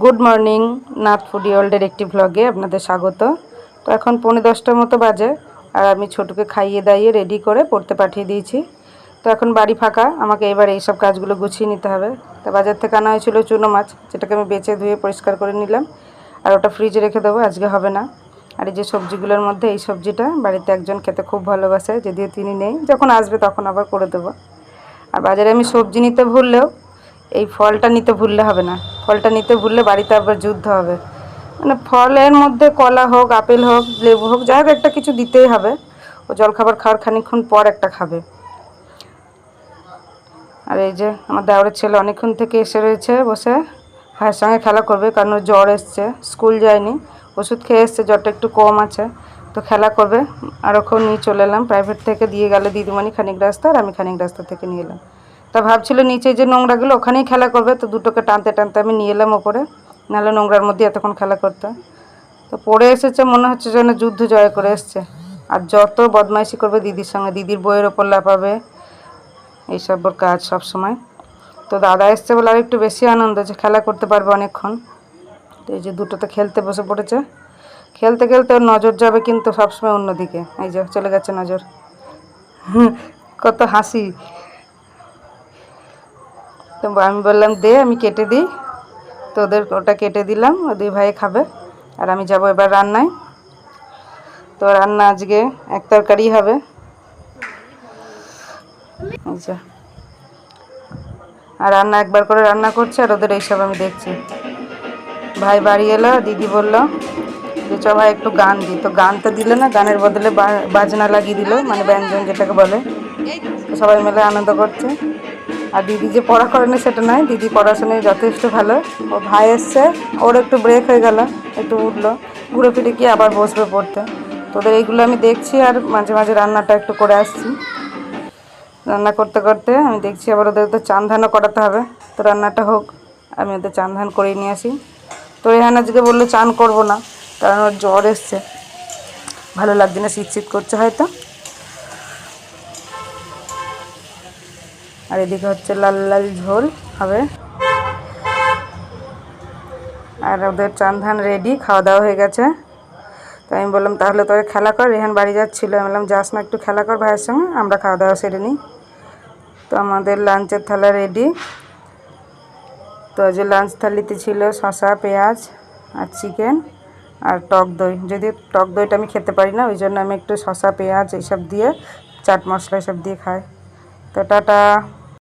Good morning, Nath foodie ওয়ার্ল্ডের একটি ভ্লগে আপনাদের স্বাগত। তো এখন 9:10টার মতো বাজে, আর আমি ছোটুকে খাইয়ে দাইয়ে রেডি করে পড়তে পাঠিয়ে দিয়েছি। তো এখন বাড়ি ফাঁকা, আমাকে এবার এইসব কাজগুলো গুছিয়ে নিতে হবে। তো বাজার থেকে আনা হয়েছিল চুনো মাছ, যেটাকে আমি বেছে ধুয়ে পরিষ্কার করে নিলাম, আর ওটা ফ্রিজে রেখে দেবো, আজকে হবে না। আর এই যে সবজিগুলোর মধ্যে এই সবজিটা বাড়িতে একজন খেতে খুব ভালোবাসে, যদিও তিনি নেই, যখন আসবে তখন আবার করে দেবো। আর বাজারে আমি সবজি নিতে ভুললেও এই ফলটা নিতে ভুললে হবে না। ফলটা নিতে ভুললে বাড়িতে আবার যুদ্ধ হবে। মানে ফলের মধ্যে কলা হোক, আপেল হোক, লেবু হোক, যাই হোক একটা কিছু দিতেই হবে। ও জলখাবার খাওয়ার খানিকক্ষণ পর একটা খাবে। আর এই যে আমার দেওরের ছেলে অনেকক্ষণ থেকে এসে রয়েছে বসে, ভাইয়ের সঙ্গে খেলা করবে, কারণ ওর জ্বর এসছে, স্কুল যায়নি, ওষুধ খেয়ে এসছে, জ্বরটা একটু কম আছে, তো খেলা করবে। আর ওখানে নিয়ে চলে এলাম, প্রাইভেট থেকে দিয়ে গেল দিদিমণি খানিক রাস্তা, আর আমি খানিক রাস্তা থেকে নিয়ে এলাম। তা ভাবছিল নিচে যে নোংরাগুলো ওখানেই খেলা করবে, তো দুটোকে টানতে টানতে আমি নিয়ে এলাম ওপরে, নাহলে নোংরার মধ্যে এতক্ষণ খেলা করতে। তো পড়ে এসেছে, মনে হচ্ছে যেন যুদ্ধ জয় করে এসছে। আর যত বদমাইশি করবে দিদির সঙ্গে, দিদির বইয়ের ওপর লাফাবে, এইসব ওর কাজ সব সময়। তো দাদা এসছে বলে আর একটু বেশি আনন্দ, যে খেলা করতে পারবে অনেকক্ষণ। তো এই যে দুটোতে খেলতে বসে পড়েছে, খেলতে খেলতে ওর নজর যাবে কিন্তু সবসময় অন্যদিকে। এই যে চলে গেছে নজর, কত হাসি। তো আমি বললাম দে, আমি কেটে দিই। তো ওদের ওটা কেটে দিলাম, ও দুই ভাই খাবে, আর আমি যাব এবার রান্নায়। তো রান্না আজকে এক তরকারি হবে। আচ্ছা, আর রান্না একবার করে রান্না করছে, আর ওদের এইসব আমি দেখছি। ভাই বাড়ি এলো, দিদি বলল যে চ ভাই একটু গান দিই। তো গান তো দিল না, গানের বদলে বাজনা লাগিয়ে দিল, মানে ব্যঞ্জন যেটাকে বলে। তো সবাই মিলে আনন্দ করছে। আর দিদি যে পড়া করেনি সেটা নয়, দিদি পড়াশোনায় যথেষ্ট ভালো। ও ভাই এসছে, ওর একটু ব্রেক হয়ে গেল, একটু উঠলো, ঘুরে ফিরে গিয়ে আবার বসবে পড়তে। তোদের এইগুলো আমি দেখছি, আর মাঝে মাঝে রান্নাটা একটু করে আসছি। রান্না করতে করতে আমি দেখছি আবার ওদের তো চান ধানও করাতে হবে। তো রান্নাটা হোক, আমি ওদের চান ধান করিয়ে নিয়ে আসি। তো রেহান আজকে বললো চান করবো না, কারণ ওর জ্বর এসছে, ভালো লাগছে না, শীত করছে হয়তো। আর এদিকে হচ্ছে লাল লাল ঝোল হবে। আর ওদের চান ধান রেডি, খাওয়া দাওয়া হয়ে গেছে। তো আমি বললাম তাহলে তোর খেলা কর, রেহান বাড়ি যাচ্ছিলো, আমি বললাম যাস না, একটু খেলা কর ভাইয়ের সঙ্গে, আমরা খাওয়া দাওয়া সেরে নিই। তো আমাদের লাঞ্চের থালা রেডি। তো যে লাঞ্চ থালিতে ছিল শসা, পেঁয়াজ আর চিকেন আর টক দই। যদিও টক দইটা আমি খেতে পারি না, ওই জন্য আমি একটু শসা, পেঁয়াজ এইসব দিয়ে, চাট মশলা এসব দিয়ে খাই। তো টাটা।